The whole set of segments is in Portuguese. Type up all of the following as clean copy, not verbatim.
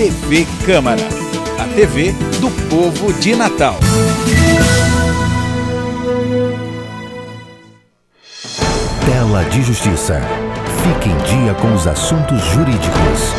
TV Câmara, a TV do povo de Natal. Tela de Justiça. Fique em dia com os assuntos jurídicos.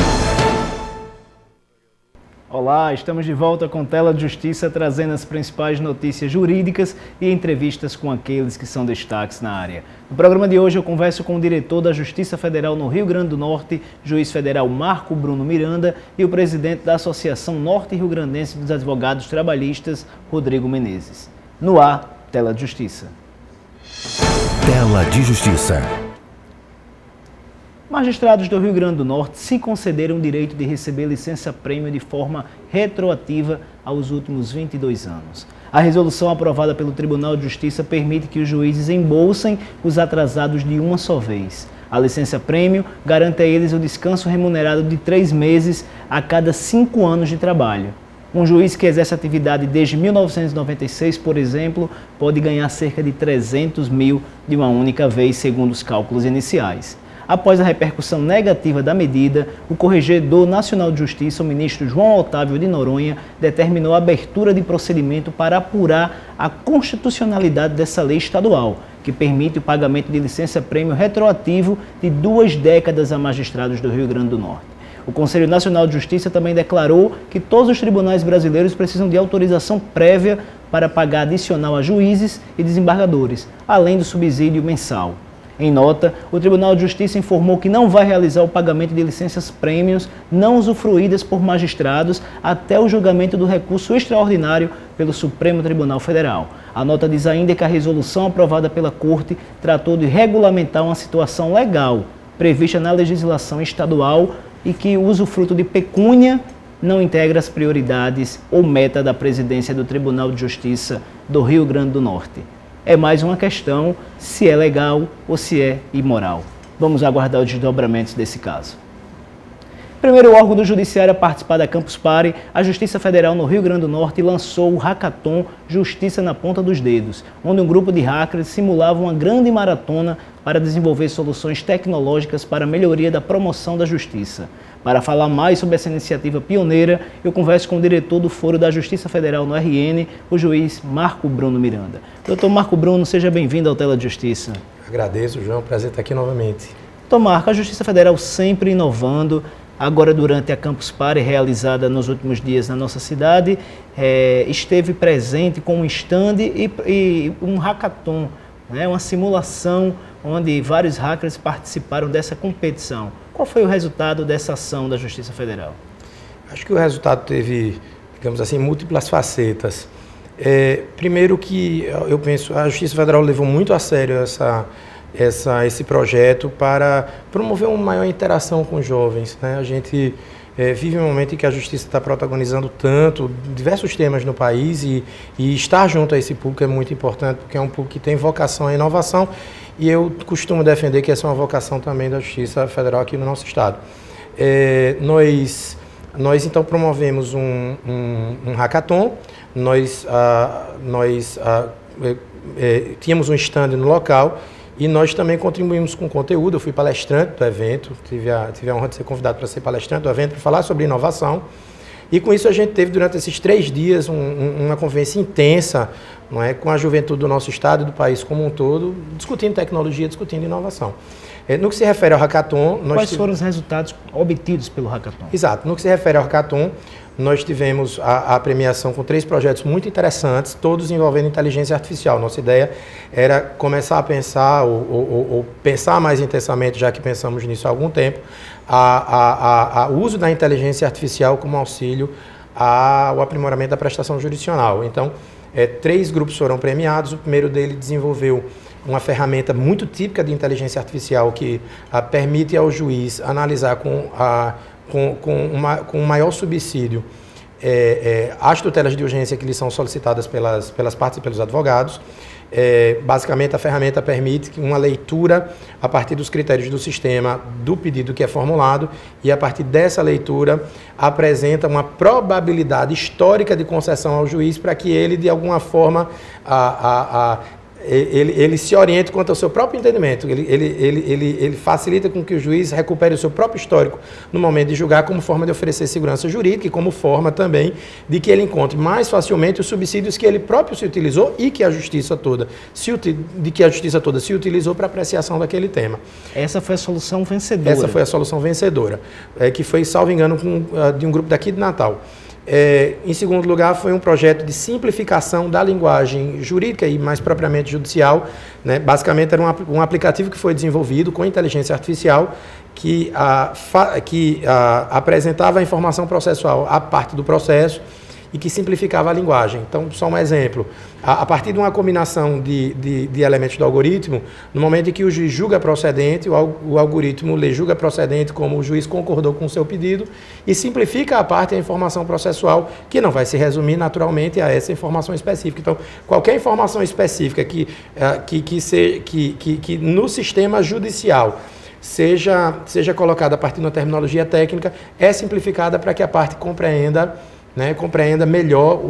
Olá, estamos de volta com Tela de Justiça, trazendo as principais notícias jurídicas e entrevistas com aqueles que são destaques na área. No programa de hoje eu converso com o diretor da Justiça Federal no Rio Grande do Norte, juiz federal Marco Bruno Miranda, e o presidente da Associação Norte Rio Grandense dos Advogados Trabalhistas, Rodrigo Menezes. No ar, Tela de Justiça. Tela de Justiça. Magistrados do Rio Grande do Norte se concederam o direito de receber licença-prêmio de forma retroativa aos últimos 22 anos. A resolução aprovada pelo Tribunal de Justiça permite que os juízes embolsem os atrasados de uma só vez. A licença-prêmio garante a eles o descanso remunerado de 3 meses a cada 5 anos de trabalho. Um juiz que exerce atividade desde 1996, por exemplo, pode ganhar cerca de 300 mil de uma única vez, segundo os cálculos iniciais. Após a repercussão negativa da medida, o Corregedor Nacional de Justiça, o ministro João Otávio de Noronha, determinou a abertura de procedimento para apurar a constitucionalidade dessa lei estadual, que permite o pagamento de licença-prêmio retroativo de 2 décadas a magistrados do Rio Grande do Norte. O Conselho Nacional de Justiça também declarou que todos os tribunais brasileiros precisam de autorização prévia para pagar adicional a juízes e desembargadores, além do subsídio mensal. Em nota, o Tribunal de Justiça informou que não vai realizar o pagamento de licenças-prêmios não usufruídas por magistrados até o julgamento do recurso extraordinário pelo Supremo Tribunal Federal. A nota diz ainda que a resolução aprovada pela Corte tratou de regulamentar uma situação legal prevista na legislação estadual e que o usufruto de pecúnia não integra as prioridades ou meta da presidência do Tribunal de Justiça do Rio Grande do Norte. É mais uma questão se é legal ou se é imoral. Vamos aguardar os desdobramentos desse caso. Primeiro órgão do Judiciário a participar da Campus Party, a Justiça Federal no Rio Grande do Norte lançou o Hackathon Justiça na Ponta dos Dedos, onde um grupo de hackers simulava uma grande maratona para desenvolver soluções tecnológicas para a melhoria da promoção da justiça. Para falar mais sobre essa iniciativa pioneira, eu converso com o diretor do Foro da Justiça Federal no RN, o juiz Marco Bruno Miranda. Doutor Marco Bruno, seja bem-vindo ao Tela de Justiça. Agradeço, João. Prazer estar aqui novamente. Doutor Marco, a Justiça Federal sempre inovando. Agora, durante a Campus Party, realizada nos últimos dias na nossa cidade, esteve presente com um stand e um hackathon, né? Uma simulação onde vários hackers participaram dessa competição. Qual foi o resultado dessa ação da Justiça Federal? Acho que o resultado teve, digamos assim, múltiplas facetas. Primeiro que eu penso, a Justiça Federal levou muito a sério esse projeto para promover uma maior interação com os jovens, né? A gente vive um momento em que a Justiça está protagonizando tanto, diversos temas no país e estar junto a esse público é muito importante, porque é um público que tem vocação à inovação e eu costumo defender que essa é uma vocação também da Justiça Federal aqui no nosso estado. Nós então promovemos um hackathon, nós tínhamos um stand no local e nós também contribuímos com conteúdo. Eu fui palestrante do evento, tive a honra de ser convidado para ser palestrante do evento, para falar sobre inovação. E com isso a gente teve durante esses 3 dias uma convivência intensa, não é, com a juventude do nosso estado e do país como um todo, discutindo tecnologia, discutindo inovação. No que se refere ao hackathon... Quais foram os resultados obtidos pelo hackathon? Exato. No que se refere ao hackathon, nós tivemos a premiação com 3 projetos muito interessantes, todos envolvendo inteligência artificial. Nossa ideia era começar a pensar, ou pensar mais intensamente, já que pensamos nisso há algum tempo, o uso da inteligência artificial como auxílio ao aprimoramento da prestação jurisdicional. Então, 3 grupos foram premiados. O primeiro dele desenvolveu uma ferramenta muito típica de inteligência artificial que permite ao juiz analisar com um maior subsídio as tutelas de urgência que lhes são solicitadas pelas partes e pelos advogados. Basicamente, a ferramenta permite uma leitura a partir dos critérios do sistema do pedido que é formulado e, a partir dessa leitura, apresenta uma probabilidade histórica de concessão ao juiz para que ele, de alguma forma, ele se orienta quanto ao seu próprio entendimento, ele facilita com que o juiz recupere o seu próprio histórico no momento de julgar, como forma de oferecer segurança jurídica e como forma também de que ele encontre mais facilmente os subsídios que ele próprio se utilizou e que a justiça toda se utilizou para apreciação daquele tema. Essa foi a solução vencedora. Essa foi a solução vencedora, que foi, salvo engano, de um grupo daqui de Natal. Em segundo lugar, foi um projeto de simplificação da linguagem jurídica e mais propriamente judicial, né? Basicamente era um aplicativo que foi desenvolvido com inteligência artificial que apresentava a informação processual à parte do processo e que simplificava a linguagem. Então, só um exemplo, a partir de uma combinação de elementos do algoritmo, no momento em que o juiz julga procedente, o algoritmo lê julga procedente como o juiz concordou com o seu pedido e simplifica a parte da informação processual, que não vai se resumir naturalmente a essa informação específica. Então, qualquer informação específica que no sistema judicial seja colocada a partir de uma terminologia técnica, é simplificada para que a parte compreenda melhor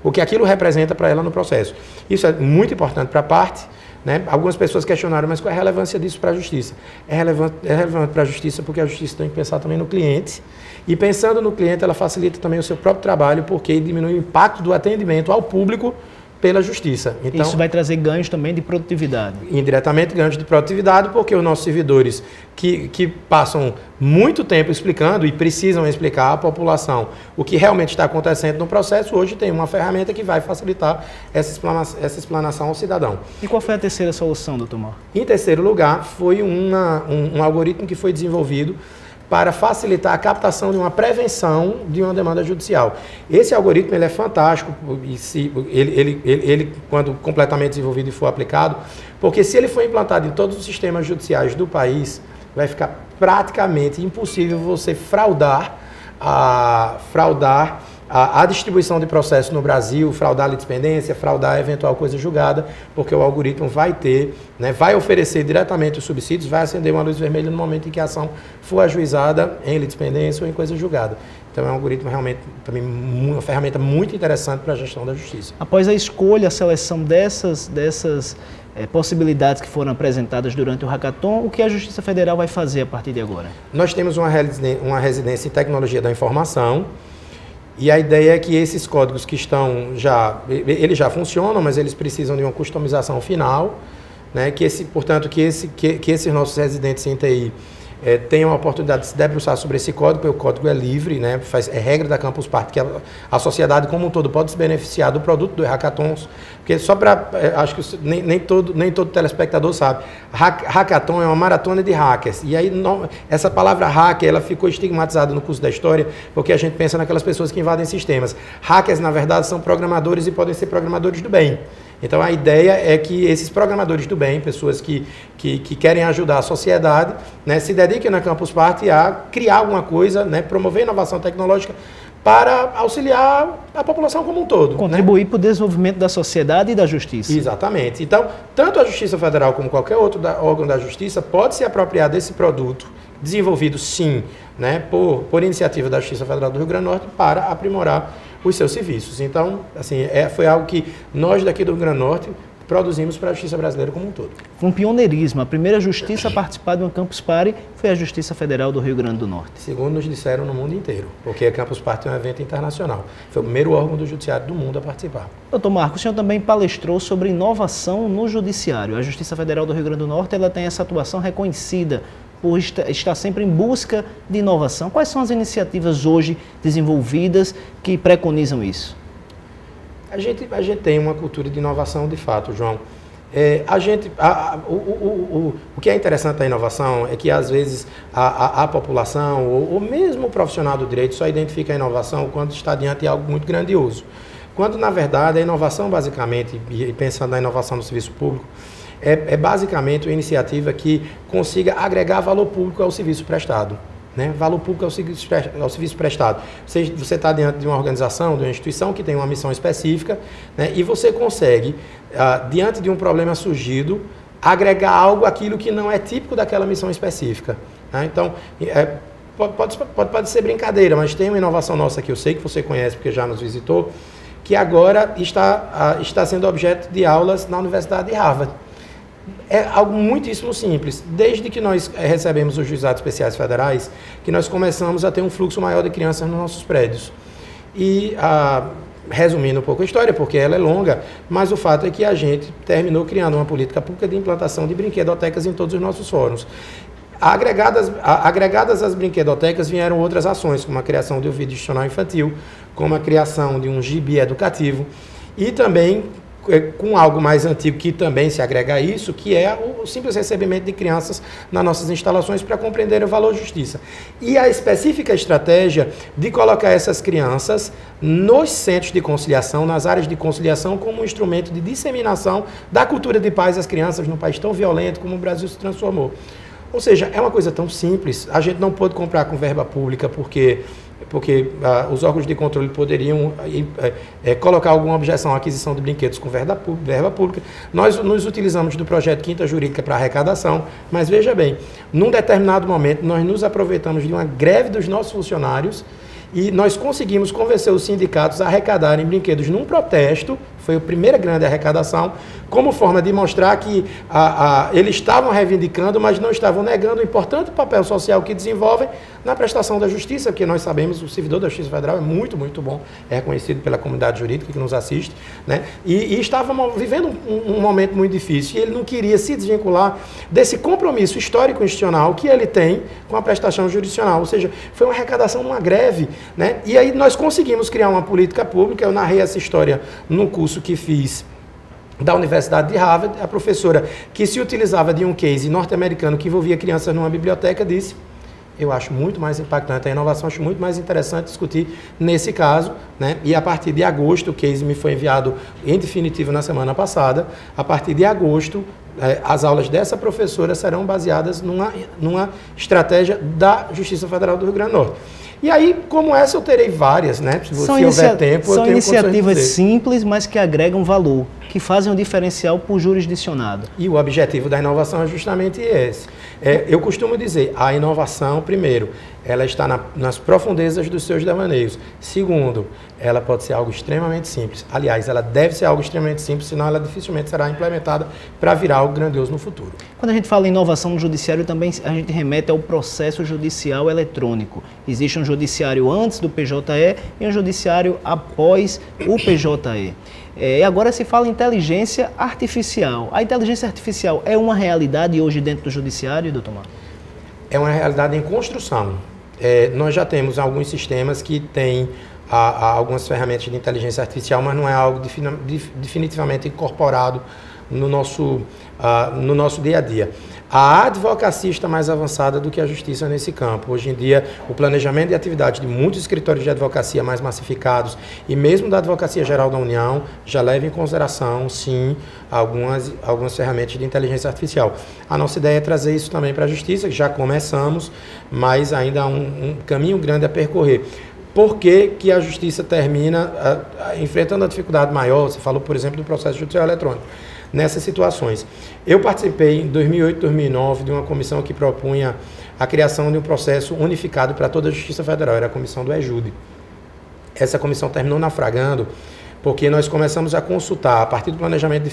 o que aquilo representa para ela no processo. Isso é muito importante para a parte, né? Algumas pessoas questionaram, mas qual é a relevância disso para a justiça? É relevante para a justiça porque a justiça tem que pensar também no cliente, e pensando no cliente ela facilita também o seu próprio trabalho, porque diminui o impacto do atendimento ao público pela justiça. Então, isso vai trazer ganhos também de produtividade. Indiretamente ganhos de produtividade, porque os nossos servidores que passam muito tempo explicando e precisam explicar à população o que realmente está acontecendo no processo, hoje tem uma ferramenta que vai facilitar essa explanação ao cidadão. E qual foi a terceira solução, doutor Marco? Em terceiro lugar, foi um algoritmo que foi desenvolvido para facilitar a captação de uma prevenção de uma demanda judicial. Esse algoritmo ele é fantástico, ele quando completamente desenvolvido e for aplicado, porque se ele for implantado em todos os sistemas judiciais do país, vai ficar praticamente impossível você fraudar a distribuição de processo no Brasil, fraudar a litispendência, fraudar a eventual coisa julgada, porque o algoritmo vai ter, né, vai oferecer diretamente os subsídios, vai acender uma luz vermelha no momento em que a ação for ajuizada em litispendência ou em coisa julgada. Então é um algoritmo realmente, também uma ferramenta muito interessante para a gestão da justiça. Após a escolha, a seleção dessas possibilidades que foram apresentadas durante o hackathon, o que a Justiça Federal vai fazer a partir de agora? Nós temos uma residência em tecnologia da informação, e a ideia é que esses códigos que estão eles já funcionam, mas eles precisam de uma customização final, né? Portanto, que esses nossos residentes em TI tenham a oportunidade de se debruçar sobre esse código, porque o código é livre, né? É regra da Campus Party, que a sociedade como um todo pode se beneficiar do produto dos hackathons, porque só para, acho que nem todo telespectador sabe, hackathon é uma maratona de hackers, e aí essa palavra hacker, ela ficou estigmatizada no curso da história, porque a gente pensa naquelas pessoas que invadem sistemas. Hackers, na verdade, são programadores e podem ser programadores do bem. Então a ideia é que esses programadores do bem, pessoas que querem ajudar a sociedade, né, se dediquem na Campus Party a criar alguma coisa, né, promover inovação tecnológica para auxiliar a população como um todo. Contribuir, né, para o desenvolvimento da sociedade e da justiça. Exatamente. Então, tanto a Justiça Federal como qualquer outro órgão da justiça pode se apropriar desse produto, desenvolvido sim, né, por iniciativa da Justiça Federal do Rio Grande do Norte, para aprimorar os seus serviços. Então, assim, foi algo que nós daqui do Rio Grande do Norte produzimos para a justiça brasileira como um todo. Foi um pioneirismo. A primeira justiça a participar de uma Campus Party foi a Justiça Federal do Rio Grande do Norte. Segundo nos disseram no mundo inteiro, porque a Campus Party é um evento internacional. Foi o primeiro órgão do judiciário do mundo a participar. Doutor Marco, o senhor também palestrou sobre inovação no judiciário. A Justiça Federal do Rio Grande do Norte, ela tem essa atuação reconhecida por estar sempre em busca de inovação. Quais são as iniciativas hoje desenvolvidas que preconizam isso? A gente tem uma cultura de inovação de fato, João. O que é interessante da inovação é que às vezes a população ou mesmo o profissional do direito só identifica a inovação quando está diante de algo muito grandioso. Quando na verdade a inovação basicamente, e pensando na inovação do serviço público, é basicamente uma iniciativa que consiga agregar valor público ao serviço prestado. Né? Valor público ao serviço prestado. Você está diante de uma organização, de uma instituição que tem uma missão específica, né? E você consegue, diante de um problema surgido, agregar algo àquilo que não é típico daquela missão específica. Né? Então, pode ser brincadeira, mas tem uma inovação nossa que eu sei que você conhece porque já nos visitou, que agora está sendo objeto de aulas na Universidade de Harvard. É algo muitíssimo simples. Desde que nós recebemos os juizados especiais federais, que nós começamos a ter um fluxo maior de crianças nos nossos prédios. E, resumindo um pouco a história, porque ela é longa, mas o fato é que a gente terminou criando uma política pública de implantação de brinquedotecas em todos os nossos fóruns. Agregadas às brinquedotecas vieram outras ações, como a criação de um vídeo institucional infantil, como a criação de um gibi educativo e também com algo mais antigo que também se agrega a isso, que é o simples recebimento de crianças nas nossas instalações para compreender o valor justiça. E a específica estratégia de colocar essas crianças nos centros de conciliação, nas áreas de conciliação, como um instrumento de disseminação da cultura de paz às crianças num país tão violento como o Brasil se transformou. Ou seja, é uma coisa tão simples, a gente não pôde comprar com verba pública porque os órgãos de controle poderiam colocar alguma objeção à aquisição de brinquedos com verba pública. Nós nos utilizamos do projeto Quinta Jurídica para arrecadação, mas veja bem, num determinado momento nós nos aproveitamos de uma greve dos nossos funcionários e nós conseguimos convencer os sindicatos a arrecadarem brinquedos num protesto, foi a primeira grande arrecadação, como forma de mostrar que eles estavam reivindicando, mas não estavam negando o importante papel social que desenvolvem na prestação da justiça, porque nós sabemos que o servidor da Justiça Federal é muito, muito bom, é reconhecido pela comunidade jurídica que nos assiste, né? E estavam vivendo um momento muito difícil, e ele não queria se desvincular desse compromisso histórico institucional que ele tem com a prestação jurisdicional, ou seja, foi uma arrecadação numa greve, né? E aí nós conseguimos criar uma política pública, eu narrei essa história no curso que fiz da Universidade de Harvard. A professora que se utilizava de um case norte-americano que envolvia crianças numa biblioteca disse: eu acho muito mais impactante a inovação, acho muito mais interessante discutir nesse caso, né? E a partir de agosto, o case me foi enviado em definitivo na semana passada, a partir de agosto, as aulas dessa professora serão baseadas numa estratégia da Justiça Federal do Rio Grande do Norte. E aí, como essa, eu terei várias, né? Se houver tempo, eu tenho. São iniciativas simples, mas que agregam valor, que fazem um diferencial por jurisdicionado. E o objetivo da inovação é justamente esse. Eu costumo dizer, a inovação, primeiro, ela está nas profundezas dos seus devaneios. Segundo, ela pode ser algo extremamente simples. Aliás, ela deve ser algo extremamente simples, senão ela dificilmente será implementada para virar algo grandioso no futuro. Quando a gente fala em inovação no judiciário, também a gente remete ao processo judicial eletrônico. Existe um judiciário antes do PJE e um judiciário após o PJE. E agora se fala em inteligência artificial. A inteligência artificial é uma realidade hoje dentro do judiciário, doutor Marco? É uma realidade em construção. Nós já temos alguns sistemas que têm algumas ferramentas de inteligência artificial, mas não é algo definitivamente incorporado no nosso dia a dia. A advocacia está mais avançada do que a justiça nesse campo. Hoje em dia, o planejamento de atividade de muitos escritórios de advocacia mais massificados e mesmo da Advocacia Geral da União já leva em consideração, sim, algumas ferramentas de inteligência artificial. A nossa ideia é trazer isso também para a justiça, que já começamos, mas ainda há um caminho grande a percorrer. Por que a justiça termina enfrentando a dificuldade maior? Você falou, por exemplo, do processo judicial eletrônico. Nessas situações. Eu participei em 2008, 2009 de uma comissão que propunha a criação de um processo unificado para toda a Justiça Federal, era a comissão do EJUDE. Essa comissão terminou naufragando porque nós começamos a consultar, a partir do planejamento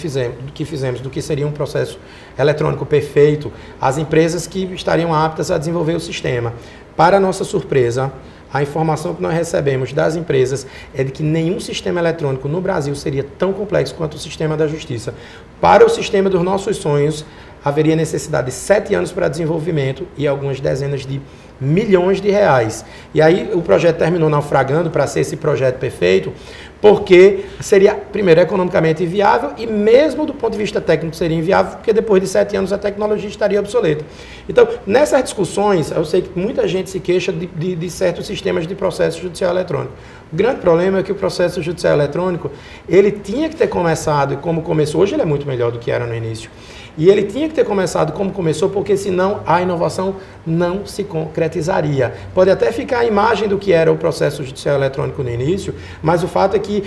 que fizemos do que seria um processo eletrônico perfeito, as empresas que estariam aptas a desenvolver o sistema. Para nossa surpresa, a informação que nós recebemos das empresas é de que nenhum sistema eletrônico no Brasil seria tão complexo quanto o sistema da Justiça. Para o sistema dos nossos sonhos, haveria necessidade de 7 anos para desenvolvimento e algumas dezenas de milhões de reais. E aí o projeto terminou naufragando para ser esse projeto perfeito, porque seria, primeiro, economicamente inviável e mesmo do ponto de vista técnico seria inviável, porque depois de 7 anos a tecnologia estaria obsoleta. Então, nessas discussões, eu sei que muita gente se queixa de certos sistemas de processo judicial eletrônico. O grande problema é que o processo judicial eletrônico, ele tinha que ter começado, e como começou, hoje ele é muito melhor do que era no início, e ele tinha que ter começado como começou, porque senão a inovação não se concretizaria. Pode até ficar a imagem do que era o processo judicial eletrônico no início, mas o fato é que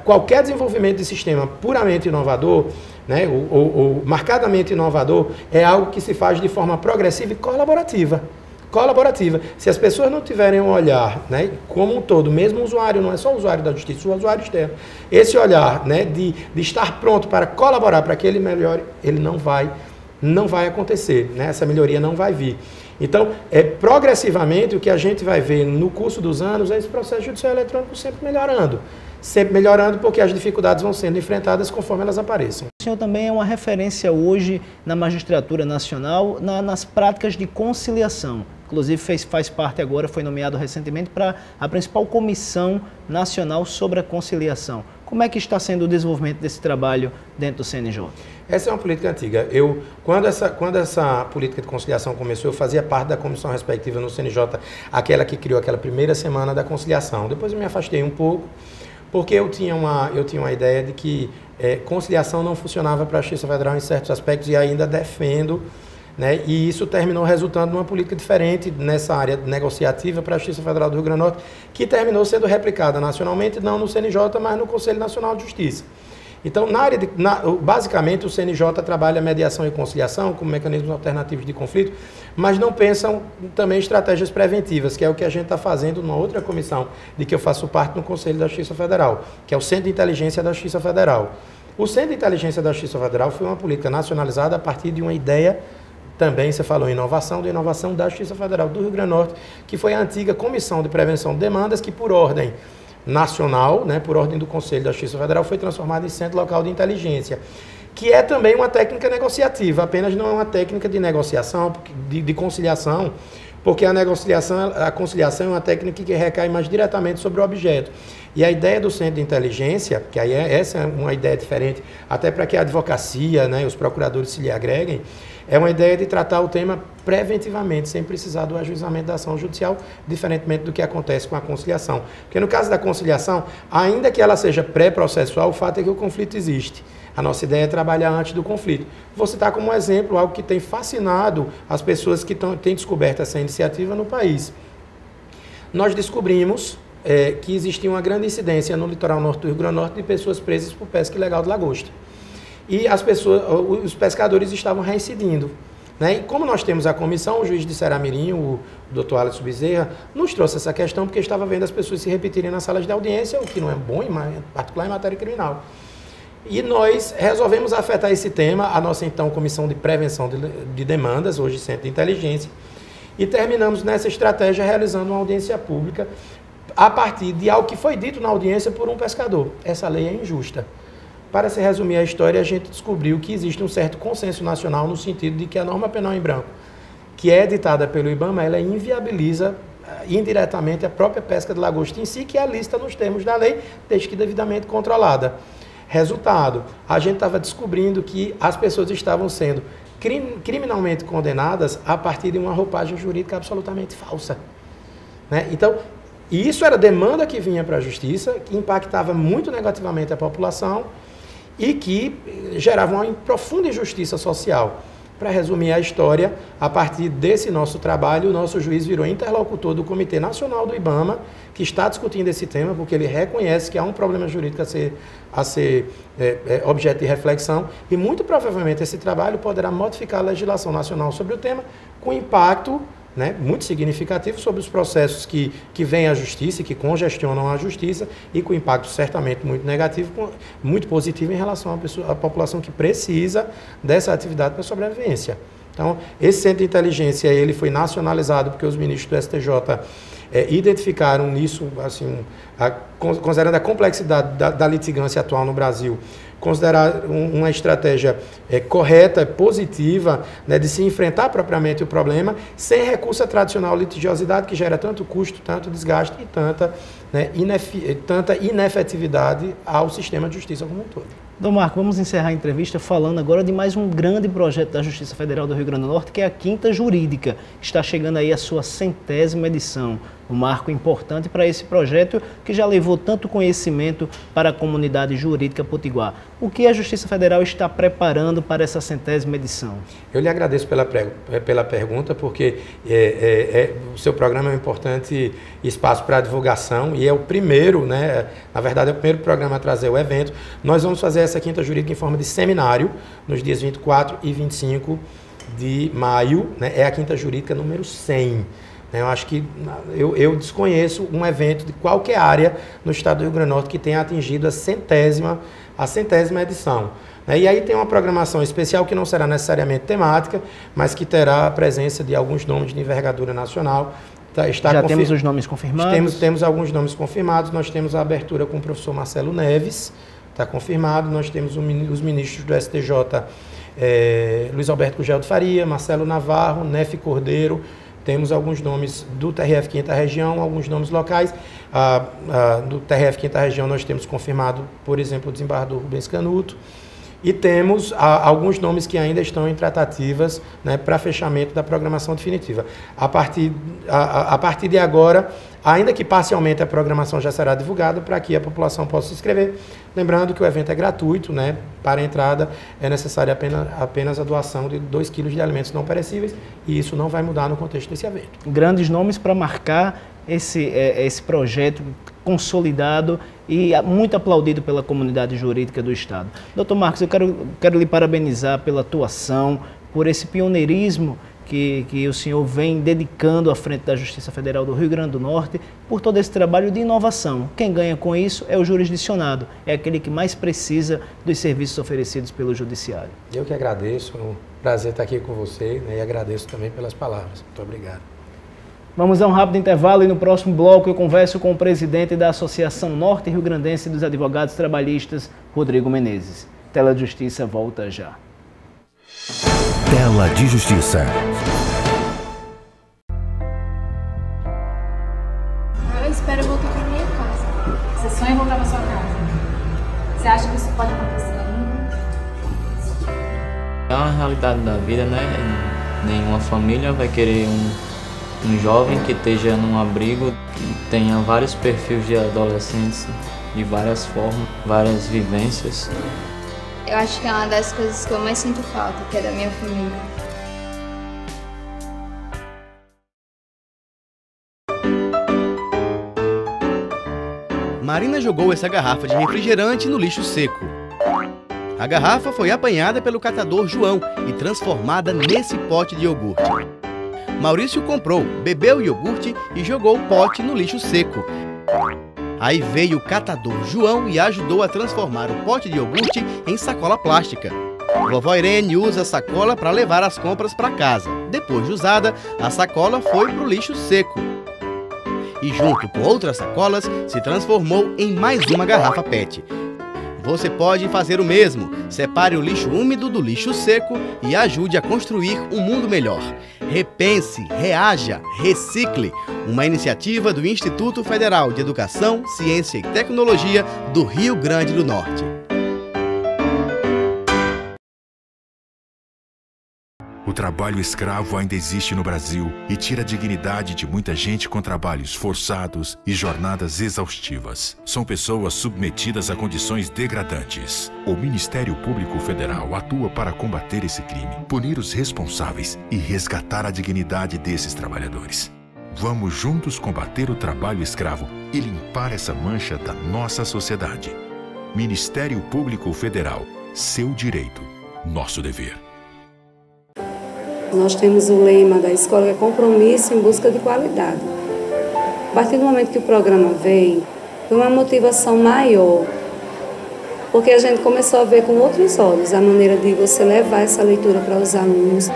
qualquer desenvolvimento de sistema puramente inovador, né, ou marcadamente inovador, é algo que se faz de forma progressiva e colaborativa. colaborativa. Se as pessoas não tiverem um olhar, né, como um todo, mesmo o usuário, não é só o usuário da justiça, o usuário externo, esse olhar, né, de estar pronto para colaborar para que ele melhore, ele não vai acontecer, né, essa melhoria não vai vir. Então, progressivamente, o que a gente vai ver no curso dos anos é esse processo judicial eletrônico sempre melhorando porque as dificuldades vão sendo enfrentadas conforme elas apareçam. O senhor também é uma referência hoje na magistratura nacional nas práticas de conciliação. Inclusive faz parte agora, foi nomeado recentemente para a principal comissão nacional sobre a conciliação. Como é que está sendo o desenvolvimento desse trabalho dentro do CNJ? Essa é uma política antiga. Quando essa política de conciliação começou, eu fazia parte da comissão respectiva no CNJ, aquela que criou aquela primeira semana da conciliação. Depois eu me afastei um pouco, porque eu tinha uma ideia de que conciliação não funcionava para a Justiça Federal em certos aspectos e ainda defendo, né? E isso terminou resultando numa política diferente nessa área negociativa para a Justiça Federal do Rio Grande do Norte, que terminou sendo replicada nacionalmente, não no CNJ, mas no Conselho Nacional de Justiça. Então, basicamente, o CNJ trabalha mediação e conciliação como mecanismos alternativos de conflito, mas não pensam também estratégias preventivas, que é o que a gente está fazendo numa outra comissão, de que eu faço parte no Conselho da Justiça Federal, que é o Centro de Inteligência da Justiça Federal. O Centro de Inteligência da Justiça Federal foi uma política nacionalizada a partir de uma ideia, também você falou em inovação da Justiça Federal do Rio Grande do Norte, que foi a antiga Comissão de Prevenção de Demandas, que por ordem nacional, né, por ordem do Conselho da Justiça Federal, foi transformada em Centro Local de Inteligência, que é também uma técnica negociativa, apenas não é uma técnica de negociação, de conciliação, porque a conciliação é uma técnica que recai mais diretamente sobre o objeto. E a ideia do Centro de Inteligência, que aí essa é uma ideia diferente, até para que a advocacia, né, os procuradores se lhe agreguem, é uma ideia de tratar o tema preventivamente, sem precisar do ajuizamento da ação judicial, diferentemente do que acontece com a conciliação. Porque no caso da conciliação, ainda que ela seja pré-processual, o fato é que o conflito existe. A nossa ideia é trabalhar antes do conflito. Vou citar como exemplo algo que tem fascinado as pessoas que têm descoberto essa iniciativa no país. Nós descobrimos que existia uma grande incidência no litoral norte do Rio Grande do Norte de pessoas presas por pesca ilegal de lagosta. E os pescadores estavam reincidindo, né? E como nós temos a comissão, o juiz de Seramirim, o doutor Alisson Bezerra, nos trouxe essa questão porque estava vendo as pessoas se repetirem nas salas de audiência, o que não é bom, em particular em matéria criminal. E nós resolvemos afetar esse tema, a nossa então Comissão de Prevenção de Demandas, hoje Centro de Inteligência, e terminamos nessa estratégia realizando uma audiência pública a partir de algo que foi dito na audiência por um pescador. Essa lei é injusta. Para se resumir a história, a gente descobriu que existe um certo consenso nacional no sentido de que a norma penal em branco, que é editada pelo IBAMA, ela inviabiliza indiretamente a própria pesca de lagosta em si, que é lista nos termos da lei, desde que devidamente controlada. Resultado, a gente estava descobrindo que as pessoas estavam sendo criminalmente condenadas a partir de uma roupagem jurídica absolutamente falsa, né? Então, e isso era demanda que vinha para a justiça, que impactava muito negativamente a população e que gerava uma profunda injustiça social. Para resumir a história, a partir desse nosso trabalho, o nosso juiz virou interlocutor do Comitê Nacional do IBAMA, que está discutindo esse tema, porque ele reconhece que há um problema jurídico a ser objeto de reflexão, e muito provavelmente esse trabalho poderá modificar a legislação nacional sobre o tema, com impacto, né, muito significativo sobre os processos que vêm à justiça e que congestionam a justiça, e com impacto certamente muito negativo, muito positivo em relação à população que precisa dessa atividade para sobrevivência. Então, esse Centro de Inteligência ele foi nacionalizado porque os ministros do STJ identificaram nisso, assim, considerando a complexidade da litigância atual no Brasil, considerar uma estratégia correta, positiva, né, de se enfrentar propriamente o problema, sem recurso à tradicional litigiosidade, que gera tanto custo, tanto desgaste e tanta inefetividade ao sistema de justiça como um todo. Dom Marco, vamos encerrar a entrevista falando agora de mais um grande projeto da Justiça Federal do Rio Grande do Norte, que é a Quinta Jurídica, que está chegando aí a sua 100ª edição. Um marco importante para esse projeto que já levou tanto conhecimento para a comunidade jurídica potiguar. O que a Justiça Federal está preparando para essa 100ª edição? Eu lhe agradeço pela pergunta, porque o seu programa é um importante espaço para a divulgação e é o primeiro, né, na verdade é o primeiro programa a trazer o evento. Nós vamos fazer essa Quinta Jurídica em forma de seminário nos dias 24 e 25 de maio, né, é a Quinta Jurídica número 100. Eu acho que eu desconheço um evento de qualquer área no estado do Rio Grande do Norte que tenha atingido a centésima edição. E aí tem uma programação especial que não será necessariamente temática, mas que terá a presença de alguns nomes de envergadura nacional. Já temos os nomes confirmados? Temos alguns nomes confirmados. Nós temos a abertura com o professor Marcelo Neves, está confirmado. Nós temos os ministros do STJ, Luiz Alberto Gugel de Faria, Marcelo Navarro, Nefe Cordeiro. Temos alguns nomes do TRF Quinta Região, alguns nomes locais. Do TRF Quinta Região nós temos confirmado, por exemplo, o desembargador Rubens Canuto. E temos alguns nomes que ainda estão em tratativas, né, para fechamento da programação definitiva. A partir de agora, ainda que parcialmente a programação já será divulgada para que a população possa se inscrever. Lembrando que o evento é gratuito, né? Para a entrada é necessária apenas a doação de 2 quilos de alimentos não perecíveis, e isso não vai mudar no contexto desse evento. Grandes nomes para marcar esse projeto consolidado e muito aplaudido pela comunidade jurídica do Estado. Doutor Marcos, eu quero lhe parabenizar pela atuação, por esse pioneirismo que o senhor vem dedicando à frente da Justiça Federal do Rio Grande do Norte, por todo esse trabalho de inovação. Quem ganha com isso é o jurisdicionado, é aquele que mais precisa dos serviços oferecidos pelo Judiciário. Eu que agradeço, é um prazer estar aqui com você, né, e agradeço também pelas palavras. Muito obrigado. Vamos a um rápido intervalo e no próximo bloco eu converso com o presidente da Associação Norte Rio Grandense dos Advogados Trabalhistas, Rodrigo Menezes. Tela de Justiça volta já. Tela de Justiça. Eu espero voltar para minha casa. Você sonha em voltar para sua casa? Você acha que isso pode acontecer ainda? É uma realidade da vida, né? Nenhuma família vai querer um jovem que esteja num abrigo, que tenha vários perfis de adolescentes, de várias formas, várias vivências. Eu acho que é uma das coisas que eu mais sinto falta, que é da minha família. Marina jogou essa garrafa de refrigerante no lixo seco. A garrafa foi apanhada pelo catador João e transformada nesse pote de iogurte. Maurício comprou, bebeu o iogurte e jogou o pote no lixo seco. Aí veio o catador João e ajudou a transformar o pote de iogurte em sacola plástica. Vovó Irene usa a sacola para levar as compras para casa. Depois de usada, a sacola foi para o lixo seco. E junto com outras sacolas, se transformou em mais uma garrafa PET. Você pode fazer o mesmo. Separe o lixo úmido do lixo seco e ajude a construir um mundo melhor. Repense, reaja, recicle. Uma iniciativa do Instituto Federal de Educação, Ciência e Tecnologia do Rio Grande do Norte. O trabalho escravo ainda existe no Brasil e tira a dignidade de muita gente com trabalhos forçados e jornadas exaustivas. São pessoas submetidas a condições degradantes. O Ministério Público Federal atua para combater esse crime, punir os responsáveis e resgatar a dignidade desses trabalhadores. Vamos juntos combater o trabalho escravo e limpar essa mancha da nossa sociedade. Ministério Público Federal, seu direito, nosso dever. Nós temos o lema da escola, que é compromisso em busca de qualidade. A partir do momento que o programa veio, foi uma motivação maior, porque a gente começou a ver com outros olhos a maneira de você levar essa leitura para os alunos.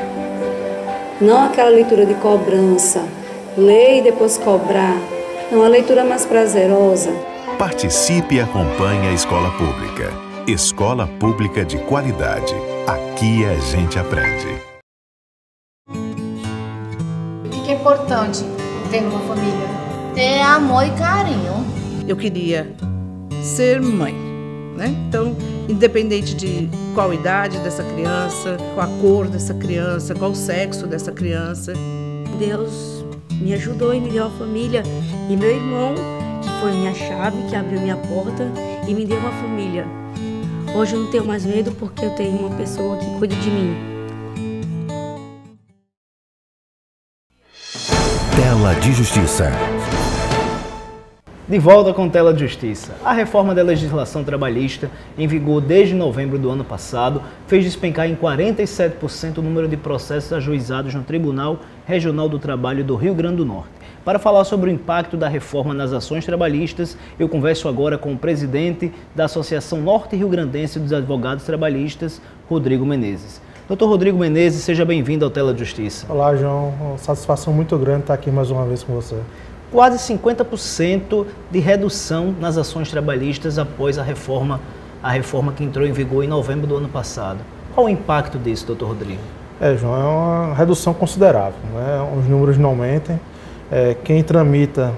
Não aquela leitura de cobrança, ler e depois cobrar. Não, a leitura mais prazerosa. Participe e acompanhe a escola pública. Escola pública de qualidade. Aqui a gente aprende. O que é importante ter uma família? Ter amor e carinho. Eu queria ser mãe, né? Então, independente de qual idade dessa criança, qual a cor dessa criança, qual o sexo dessa criança. Deus me ajudou e me deu a família. E meu irmão, que foi minha chave, que abriu minha porta e me deu uma família. Hoje eu não tenho mais medo porque eu tenho uma pessoa que cuida de mim. Tela de Justiça. De volta com Tela de Justiça. A reforma da legislação trabalhista, em vigor desde novembro do ano passado, fez despencar em 47% o número de processos ajuizados no Tribunal Regional do Trabalho do Rio Grande do Norte. Para falar sobre o impacto da reforma nas ações trabalhistas, eu converso agora com o presidente da Associação Norte Rio Grandense dos Advogados Trabalhistas, Rodrigo Menezes. Doutor Rodrigo Menezes, seja bem-vindo ao Tela de Justiça. Olá, João. Uma satisfação muito grande estar aqui mais uma vez com você. Quase 50% de redução nas ações trabalhistas após a reforma que entrou em vigor em novembro do ano passado. Qual o impacto disso, doutor Rodrigo? João, é uma redução considerável, né? Os números não aumentem. Quem tramita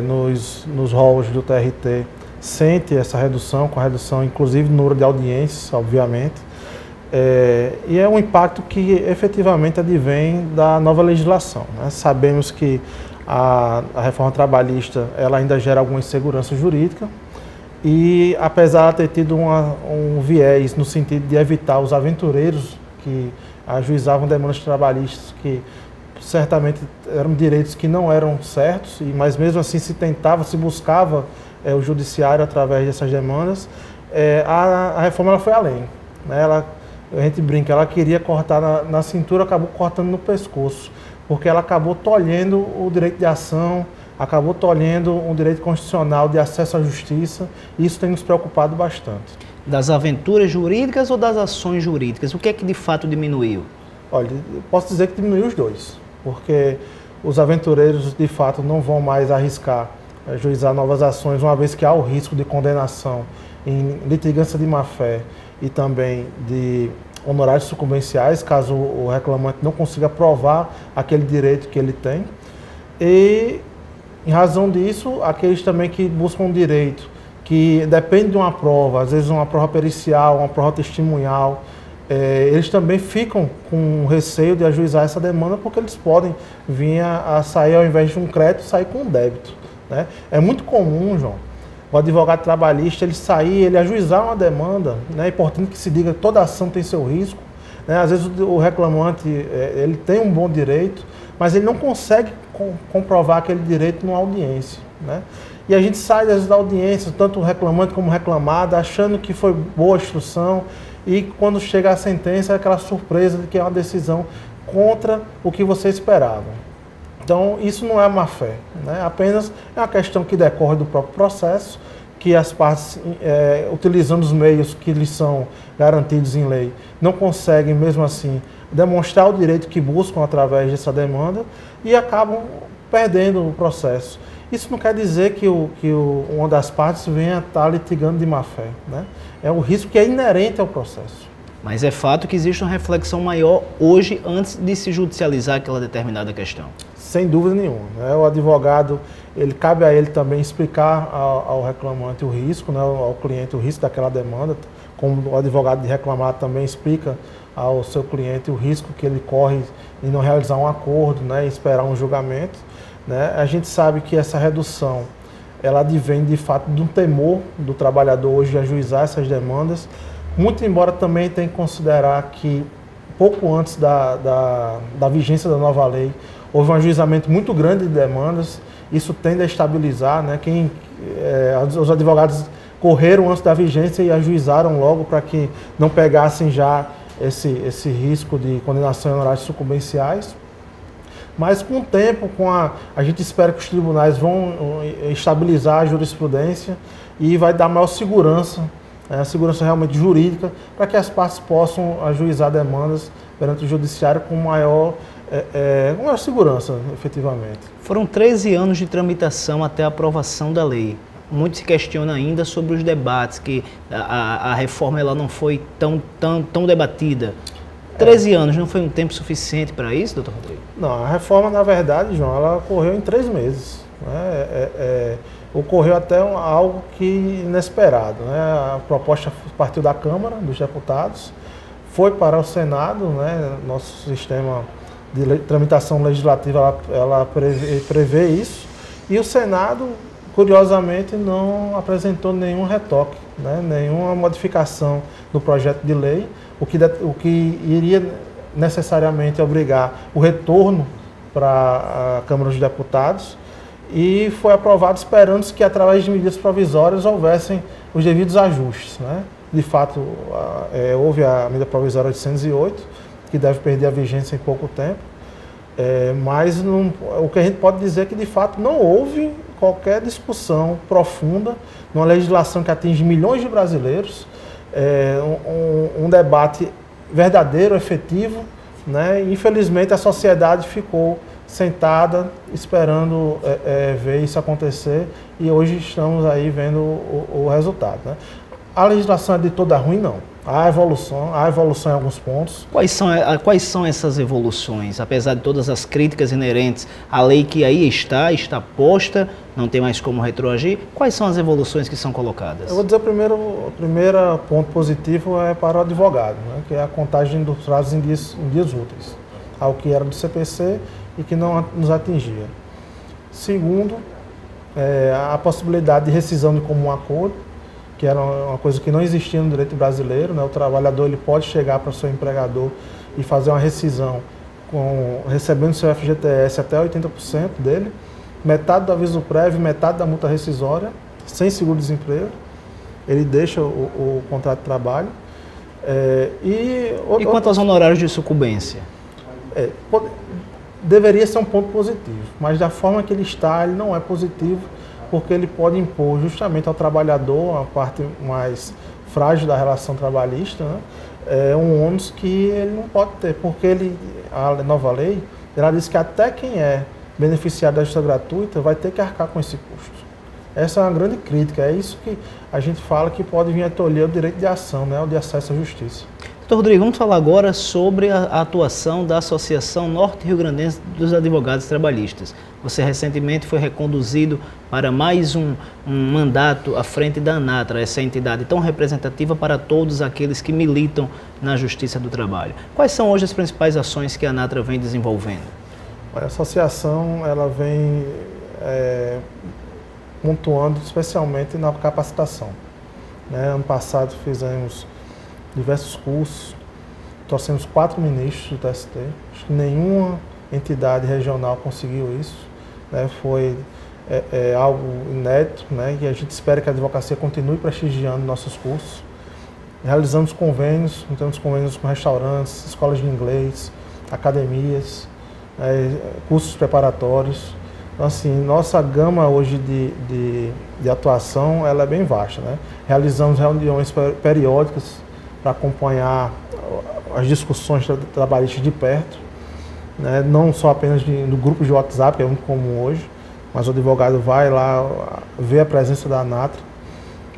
nos halls do TRT sente essa redução, com a redução inclusive do número de audiências, obviamente. E é um impacto que efetivamente advém da nova legislação, né? Sabemos que a reforma trabalhista ela ainda gera alguma insegurança jurídica e, apesar de ter tido um viés no sentido de evitar os aventureiros que ajuizavam demandas trabalhistas que certamente eram direitos que não eram certos, mas mesmo assim se buscava o judiciário através dessas demandas, a reforma ela foi além, né? A gente brinca, ela queria cortar na cintura, acabou cortando no pescoço, porque ela acabou tolhendo o direito de ação, acabou tolhendo um direito constitucional de acesso à justiça, e isso tem nos preocupado bastante. Das aventuras jurídicas ou das ações jurídicas? O que é que de fato diminuiu? Olha, eu posso dizer que diminuiu os dois, porque os aventureiros de fato não vão mais arriscar ajuizar novas ações, uma vez que há o risco de condenação em litigância de má-fé e também de honorários sucumbenciais, caso o reclamante não consiga provar aquele direito que ele tem. E, em razão disso, aqueles também que buscam um direito que depende de uma prova, às vezes uma prova pericial, uma prova testemunhal, eles também ficam com receio de ajuizar essa demanda, porque eles podem vir a sair, ao invés de um crédito, sair com um débito, né? É muito comum, João, o advogado trabalhista ele ajuizar uma demanda, né? É importante que se diga que toda ação tem seu risco, né? Às vezes o reclamante ele tem um bom direito, mas ele não consegue comprovar aquele direito numa audiência, né? E a gente sai da audiência, tanto o reclamante como o reclamado, achando que foi boa a instrução, e quando chega a sentença é aquela surpresa de que é uma decisão contra o que você esperava. Então, isso não é má fé, né? Apenas é uma questão que decorre do próprio processo, que as partes, utilizando os meios que lhes são garantidos em lei, não conseguem, mesmo assim, demonstrar o direito que buscam através dessa demanda e acabam perdendo o processo. Isso não quer dizer que uma das partes venha estar litigando de má fé, né? É um risco que é inerente ao processo. Mas é fato que existe uma reflexão maior hoje antes de se judicializar aquela determinada questão. Sem dúvida nenhuma, né? O advogado, cabe a ele também explicar ao reclamante o risco, né? Ao cliente o risco daquela demanda, como o advogado de reclamado também explica ao seu cliente o risco que ele corre em não realizar um acordo, né? E esperar um julgamento, né? A gente sabe que essa redução ela advém de fato de um temor do trabalhador hoje de ajuizar essas demandas, muito embora também tenha que considerar que pouco antes da vigência da nova lei, houve um ajuizamento muito grande de demandas, isso tende a estabilizar, né? Os advogados correram antes da vigência e ajuizaram logo para que não pegassem já esse risco de condenação em honorários sucumbenciais. Mas com o tempo, a gente espera que os tribunais vão estabilizar a jurisprudência e vai dar maior segurança, a segurança realmente jurídica, para que as partes possam ajuizar demandas perante o judiciário com maior segurança, efetivamente. Foram 13 anos de tramitação até a aprovação da lei. Muito se questiona ainda sobre os debates, que a reforma ela não foi tão debatida. 13 anos não foi um tempo suficiente para isso, doutor Rodrigo? Não, a reforma, na verdade, João, ela ocorreu em 3 meses. Né? Ocorreu até algo que inesperado, né? A proposta partiu da Câmara dos Deputados, foi para o Senado, né? Nosso sistema de tramitação legislativa ela prevê isso, e o Senado, curiosamente, não apresentou nenhum retoque, né? Nenhuma modificação no projeto de lei, o que iria necessariamente obrigar o retorno para a Câmara dos Deputados. e foi aprovado esperando-se que, através de medidas provisórias, houvessem os devidos ajustes, né? De fato, houve a medida provisória 808, que deve perder a vigência em pouco tempo, mas o que a gente pode dizer é que, de fato, não houve qualquer discussão profunda numa legislação que atinge milhões de brasileiros, um debate verdadeiro, efetivo, né? Infelizmente, a sociedade ficou sentada esperando ver isso acontecer, e hoje estamos aí vendo o resultado, né? A legislação é de toda ruim, não. Há evolução em alguns pontos. Quais são essas evoluções? Apesar de todas as críticas inerentes à lei que aí está posta, não tem mais como retroagir, quais são as evoluções que são colocadas? Eu vou dizer o primeiro ponto positivo é para o advogado, né, que é a contagem dos prazos em dias úteis, ao que era do CPC e que não nos atingia. Segundo, a possibilidade de rescisão de comum acordo, que era uma coisa que não existia no direito brasileiro, né? O trabalhador ele pode chegar para o seu empregador e fazer uma rescisão recebendo seu FGTS até 80% dele, metade do aviso prévio, metade da multa rescisória, sem seguro-desemprego. Ele deixa o contrato de trabalho. E quanto aos honorários de sucumbência? Deveria ser um ponto positivo, mas da forma que ele está, ele não é positivo, porque ele pode impor justamente ao trabalhador, a parte mais frágil da relação trabalhista, né, um ônus que ele não pode ter, porque a nova lei, ela diz que até quem é beneficiário da justiça gratuita vai ter que arcar com esse custo. Essa é uma grande crítica, é isso que a gente fala que pode vir a tolher o direito de ação, né, o de acesso à justiça. Doutor Rodrigo, vamos falar agora sobre a atuação da Associação Norte-Rio-Grandense dos Advogados Trabalhistas. Você recentemente foi reconduzido para mais um mandato à frente da ANATRA, essa entidade tão representativa para todos aqueles que militam na Justiça do Trabalho. Quais são hoje as principais ações que a ANATRA vem desenvolvendo? A associação ela vem pontuando especialmente na capacitação, né? Ano passado fizemos diversos cursos, trouxemos 4 ministros do TST, acho que nenhuma entidade regional conseguiu isso, né? Foi algo inédito, né? E a gente espera que a advocacia continue prestigiando nossos cursos. Realizamos convênios, temos convênios com restaurantes, escolas de inglês, academias, cursos preparatórios. Então, assim, nossa gama hoje de atuação ela é bem vasta, né? Realizamos reuniões periódicas para acompanhar as discussões trabalhistas de perto, né? Não só apenas no grupo de WhatsApp, que é muito comum hoje, mas o advogado vai lá ver a presença da ANATRA.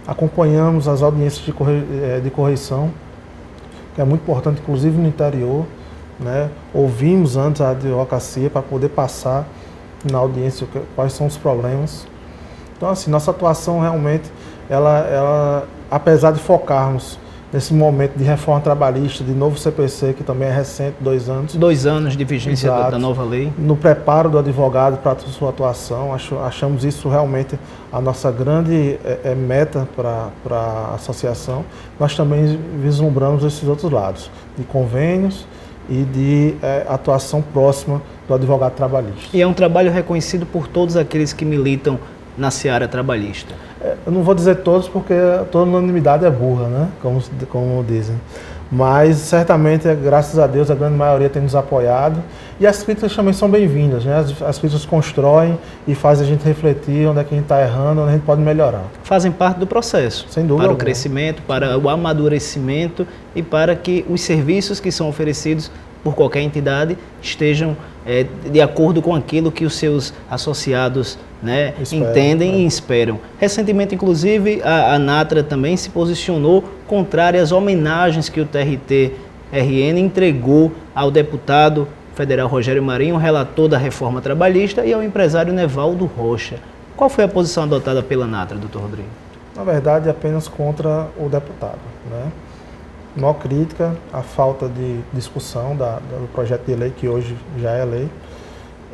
Acompanhamos as audiências de correição, que é muito importante, inclusive no interior, né? Ouvimos antes a advocacia para poder passar na audiência quais são os problemas. Então, assim, nossa atuação realmente, ela apesar de focarmos nesse momento de reforma trabalhista, de novo CPC, que também é recente, 2 anos. 2 anos de vigência da nova lei. No preparo do advogado para a sua atuação, achamos isso realmente a nossa grande meta para a associação. Nós também vislumbramos esses outros lados, de convênios e de atuação próxima do advogado trabalhista. E é um trabalho reconhecido por todos aqueles que militam na seara trabalhista. Eu não vou dizer todos, porque toda unanimidade é burra, né? Como dizem. Mas, certamente, graças a Deus, a grande maioria tem nos apoiado. E as críticas também são bem-vindas, né? As críticas constroem e fazem a gente refletir onde é que a gente está errando, onde a gente pode melhorar. Fazem parte do processo. Sem dúvida. Para o crescimento, para o amadurecimento e para que os serviços que são oferecidos por qualquer entidade estejam de acordo com aquilo que os seus associados, né, entendem e esperam. Recentemente, inclusive, a ANATRA também se posicionou contrária às homenagens que o TRT-RN entregou ao deputado federal Rogério Marinho, relator da reforma trabalhista, e ao empresário Nevaldo Rocha. Qual foi a posição adotada pela ANATRA, doutor Rodrigo? Na verdade, apenas contra o deputado, né? Maior crítica à falta de discussão do projeto de lei, que hoje já é lei,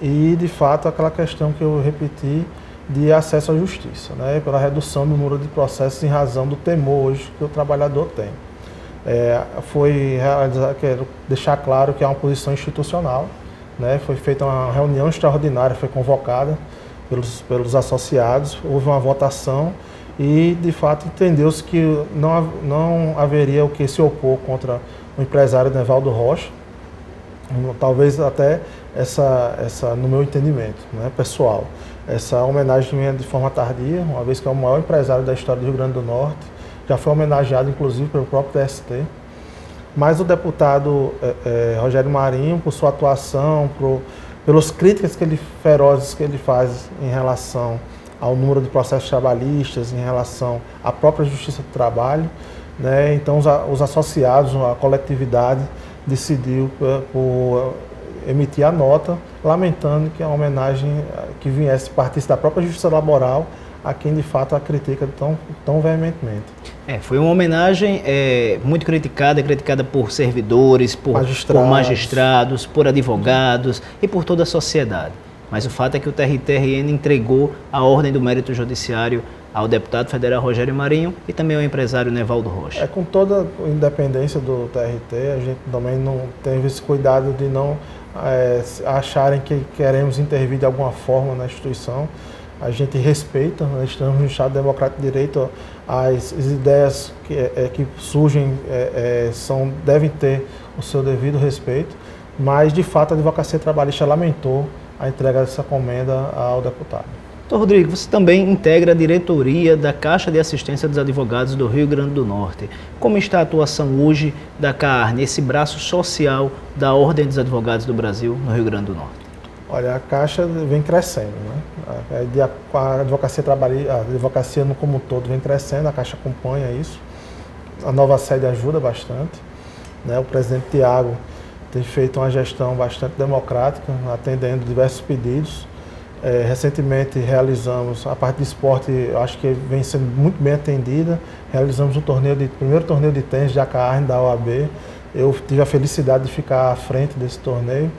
e, de fato, aquela questão que eu repeti de acesso à justiça, né, pela redução do número de processos em razão do temor hoje que o trabalhador tem. Quero deixar claro que é uma posição institucional, né, foi feita uma reunião extraordinária, foi convocada pelos associados, houve uma votação e, de fato, entendeu-se que não haveria o que se opor contra o empresário Nevaldo Rocha, talvez até no meu entendimento, né, pessoal. Essa homenagem vinha de forma tardia, uma vez que é o maior empresário da história do Rio Grande do Norte, já foi homenageado, inclusive, pelo próprio TST. Mas o deputado Rogério Marinho, por sua atuação, pelas críticas ferozes que ele faz em relação ao número de processos trabalhistas, em relação à própria Justiça do Trabalho, né? Então os associados, a coletividade, decidiu por emitir a nota, lamentando que a homenagem que viesse partisse da própria Justiça Laboral a quem de fato a critica tão veementemente. Foi uma homenagem muito criticada por servidores, por magistrados, por advogados e por toda a sociedade. Mas o fato é que o TRT-RN entregou a ordem do mérito judiciário ao deputado federal Rogério Marinho e também ao empresário Nevaldo Rocha. Com toda a independência do TRT, a gente também não teve esse cuidado de não acharem que queremos intervir de alguma forma na instituição. A gente respeita, nós estamos no Estado Democrático de Direito, as ideias que surgem devem ter o seu devido respeito, mas de fato a Advocacia Trabalhista lamentou a entrega dessa comenda ao deputado. Doutor Rodrigo, você também integra a diretoria da Caixa de Assistência dos Advogados do Rio Grande do Norte. Como está a atuação hoje da CAARN, esse braço social da Ordem dos Advogados do Brasil no Rio Grande do Norte? Olha, a Caixa vem crescendo, né? A advocacia trabalhista, a advocacia como um todo vem crescendo, a Caixa acompanha isso. A nova sede ajuda bastante, né? O presidente Tiago tem feito uma gestão bastante democrática, atendendo diversos pedidos. Recentemente realizamos a parte de esporte, acho que vem sendo muito bem atendida. Realizamos o primeiro torneio de tênis de CAARN da OAB. Eu tive a felicidade de ficar à frente desse torneio.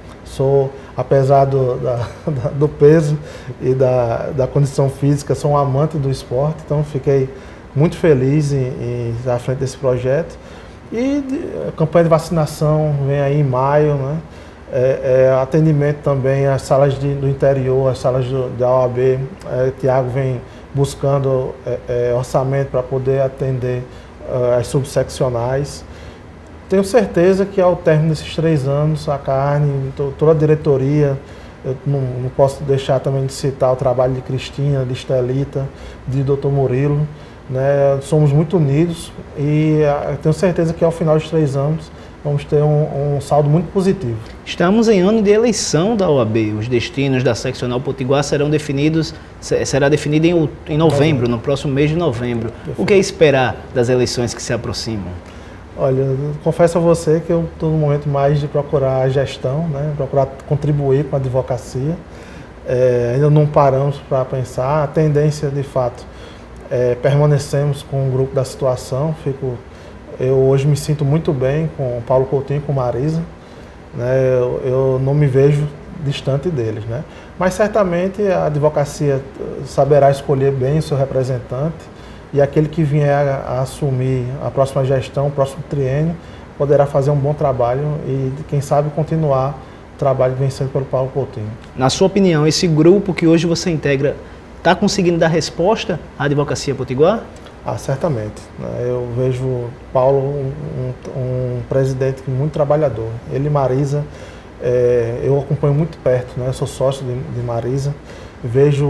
Apesar do peso e da condição física, sou um amante do esporte, então fiquei muito feliz em estar à frente desse projeto. E a campanha de vacinação vem aí em maio, né? Atendimento também às salas do interior, às salas da OAB. Tiago vem buscando orçamento para poder atender as subseccionais. Tenho certeza que ao término desses 3 anos, a CAARN, toda a diretoria, eu não posso deixar também de citar o trabalho de Cristina, de Estelita, de Dr. Murilo, né? Somos muito unidos e tenho certeza que ao final dos 3 anos vamos ter um saldo muito positivo. Estamos em ano de eleição da OAB. Os destinos da seccional Potiguar será definido em novembro, no próximo mês de novembro. Perfeito. O que é esperar das eleições que se aproximam? Olha, eu confesso a você que eu estou no momento mais de procurar a gestão, né? Procurar contribuir com a advocacia. Ainda não paramos para pensar. A tendência, de fato, permanecemos com o grupo da situação. Eu hoje me sinto muito bem com o Paulo Coutinho e com Marisa, né? Eu não me vejo distante deles, né? Mas certamente a advocacia saberá escolher bem o seu representante e aquele que vier a assumir a próxima gestão, o próximo triênio, poderá fazer um bom trabalho e, quem sabe, continuar o trabalho que vem sendo pelo Paulo Coutinho. Na sua opinião, esse grupo que hoje você integra está conseguindo dar resposta à advocacia potiguar? Certamente. Eu vejo Paulo um presidente muito trabalhador. Ele e Marisa, eu acompanho muito perto, né? Eu sou sócio de Marisa. Vejo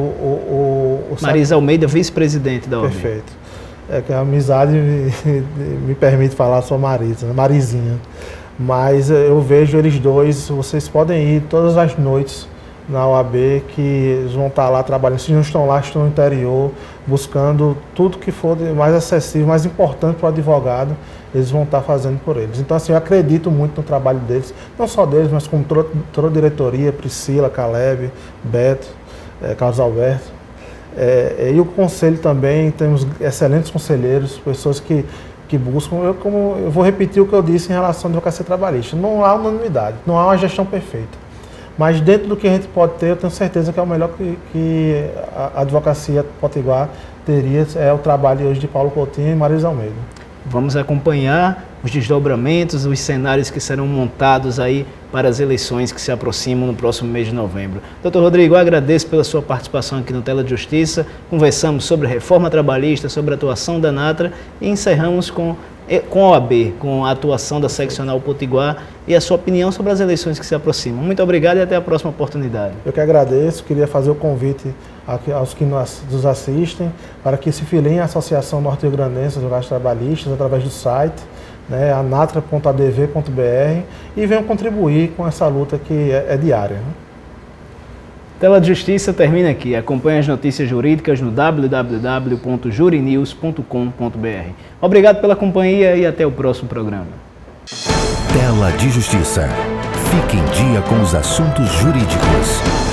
Marisa Almeida, vice-presidente da OAB. Perfeito. Que a amizade me permite falar só Marisa, Marizinha. Mas eu vejo eles dois, vocês podem ir todas as noites na OAB, que eles vão estar lá trabalhando. Se não estão lá, estão no interior, buscando tudo que for mais acessível, mais importante para o advogado, eles vão estar fazendo por eles. Então, assim, eu acredito muito no trabalho deles, não só deles, mas como toda a diretoria, Priscila, Caleb, Beto, Carlos Alberto. E o conselho também, temos excelentes conselheiros, pessoas que buscam. Eu vou repetir o que eu disse em relação à advocacia trabalhista. Não há unanimidade, não há uma gestão perfeita. Mas dentro do que a gente pode ter, eu tenho certeza que é o melhor que a advocacia potiguar teria, é o trabalho hoje de Paulo Coutinho e Marisa Almeida. Vamos acompanhar os desdobramentos, os cenários que serão montados aí para as eleições que se aproximam no próximo mês de novembro. Doutor Rodrigo, eu agradeço pela sua participação aqui no Tela de Justiça. Conversamos sobre reforma trabalhista, sobre a atuação da Natra e encerramos com a OAB, com a atuação da Seccional Potiguar e a sua opinião sobre as eleições que se aproximam. Muito obrigado e até a próxima oportunidade. Eu que agradeço, queria fazer o convite aos que nos assistem para que se filiem à Associação Norte-Rio-Grandense dos Trabalhistas através do site, né, anatra.adv.br, e venham contribuir com essa luta que é diária. Né? Tela de Justiça termina aqui. Acompanhe as notícias jurídicas no www.jurinews.com.br. Obrigado pela companhia e até o próximo programa. Tela de Justiça. Fique em dia com os assuntos jurídicos.